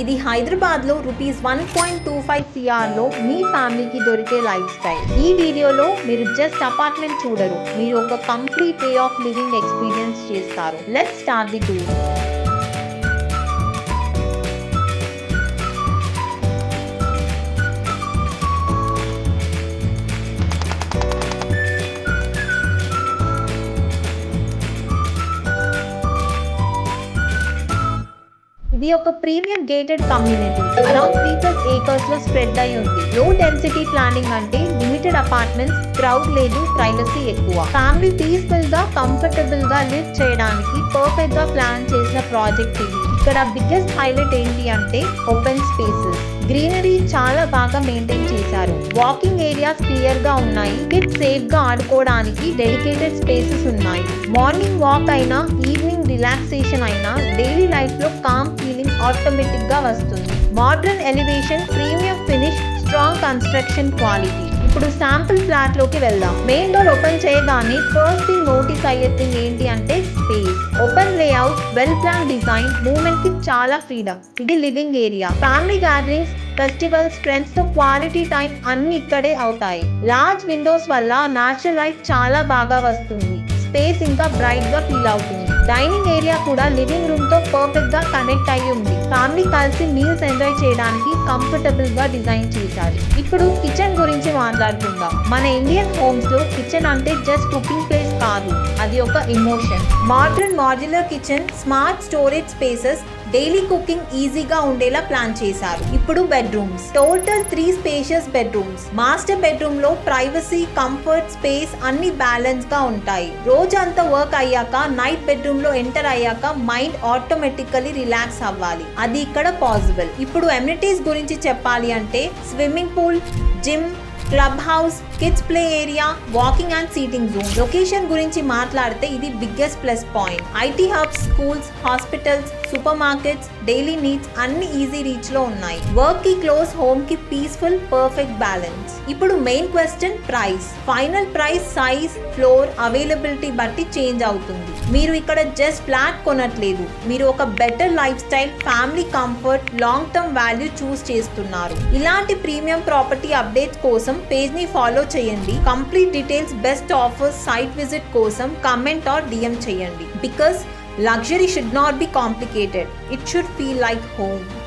ఇది హైదరాబాద్లో ₹1.25 CRలో మీ ఫ్యామిలీకి దొరికే లైఫ్ స్టైల్. ఈ వీడియోలో మీరు జస్ట్ అపార్ట్మెంట్ చూడరు, మీరు ఒక complete way of living experience చేస్తారు. Let's start the tour. ఇది ఒక premium gated community. Around 3+ acres లో స్ప్రెడ్ అయి ఉంది. లో డెన్సిటీ ప్లానింగ్ అంటే లిమిటెడ్ అపార్ట్మెంట్స్, క్రౌడ్ లేదు, ప్రైవసీ ఎక్కువ. ఫ్యామిలీ పీస్ఫుల్ గా, కంఫర్టబుల్ గా లివ్ చేయడానికి పర్ఫెక్ట్ గా ప్లాన్ చేసిన ప్రాజెక్ట్ ఇది. ఇక్కడ బిగ్గెస్ట్ హైలైట్ ఏంటి అంటే ఓపెన్ స్పేసెస్. గ్రీనరీ చాలా బాగా మెయింటైన్ చేశారు. వాకింగ్ ఏరియాస్ క్లియర్ గా ఉన్నాయి. కిడ్స్ సేఫ్ గా ఆడుకోవడానికి డెడికేటెడ్ స్పేసెస్ ఉన్నాయి. మార్నింగ్ వాక్ అయినా, ఈవినింగ్ రిలాక్సేషన్ అయినా డైలీ లైఫ్ లో కామ్ ఫీలింగ్ ఆటోమేటిక్ గా వస్తుంది. Modern elevation, premium finish, strong construction quality. ఇప్పుడు శాంపుల్ ఫ్లాట్ లోకి వెళ్దాం. మెయిన్ డోర్ ఓపెన్ చేయగానే ఫస్ట్ థింగ్ నోటీస్ అయ్యే థింగ్ ఏంటి అంటే space. Open layout, well plan design, movement కి చాలా ఫ్రీడమ్. ఇది living area. Family gatherings, festivals, friends తో క్వాలిటీ టైం అన్ని ఇక్కడే అవుతాయి. లార్జ్ విండోస్ వల్ల న్యాచురల్ లైట్ చాలా బాగా వస్తుంది. స్పేస్ ఇంకా బ్రైట్ గా ఫీల్ అవుతుంది. డైనింగ్ ఏరియా కూడా లివింగ్ రూమ్ తో పర్ఫెక్ట్ గా కనెక్ట్ అయి ఉంది. ఫ్యామిలీ కలిసి మీల్స్ ఎంజాయ్ చేయడానికి కంఫర్టబుల్ గా డిజైన్ చేశారు. ఇప్పుడు కిచెన్ గురించి మాట్లాడుకుందాం. మన ఇండియన్ హోమ్స్ లో కిచెన్ అంటే జస్ట్ కుకింగ్ ప్లేస్ కాదు, అది ఒక emotion. Modern modular kitchen, smart storage spaces, daily cooking ఈజీగా ఉండేలా ప్లాన్ చేశారు. ఇప్పుడు bedrooms. Total 3 spacious bedrooms. Master bedroom లో ప్రైవసీ, కంఫర్ట్, స్పేస్ అన్ని బ్యాలెన్స్ గా ఉంటాయి. రోజంతా వర్క్ అయ్యాక నైట్ బెడ్రూమ్ లో ఎంటర్ అయ్యాక మైండ్ ఆటోమేటికలీ రిలాక్స్ అవ్వాలి. అది ఇక్కడ పాసిబుల్. ఇప్పుడు ఎమ్యూనిటీస్ గురించి చెప్పాలి అంటే swimming pool, gym, club house, kids play area, walking and seating zone. Location గురించి మాట్లాడితే ఇది biggest plus point. IT hubs, schools, hospitals, super markets, daily needs అన్ని ఈజీ రీచ్ లో ఉన్నాయి. వర్క్ కి క్లోజ్, హోమ్ కి పీస్ఫుల్, పర్ఫెక్ట్ బ్యాలెన్స్. ఇప్పుడు main question, price. Final price size, floor, availability బట్టి చేంజ్ అవుతుంది. మీరు ఇక్కడ జస్ట్ ఫ్లాట్ కొనట్లేదు, మీరు ఒక better lifestyle, family comfort, long term value choose చేస్తున్నారు. ఇలాంటి ప్రీమియం ప్రాపర్టీ అప్డేట్స్ కోసం పేజ్ ని ఫాలో చేయండి. Complete details, best offers, site visit కోసం కమెంట్ ఆర్ DM చేయండి. Because luxury should not be complicated. It should feel like home.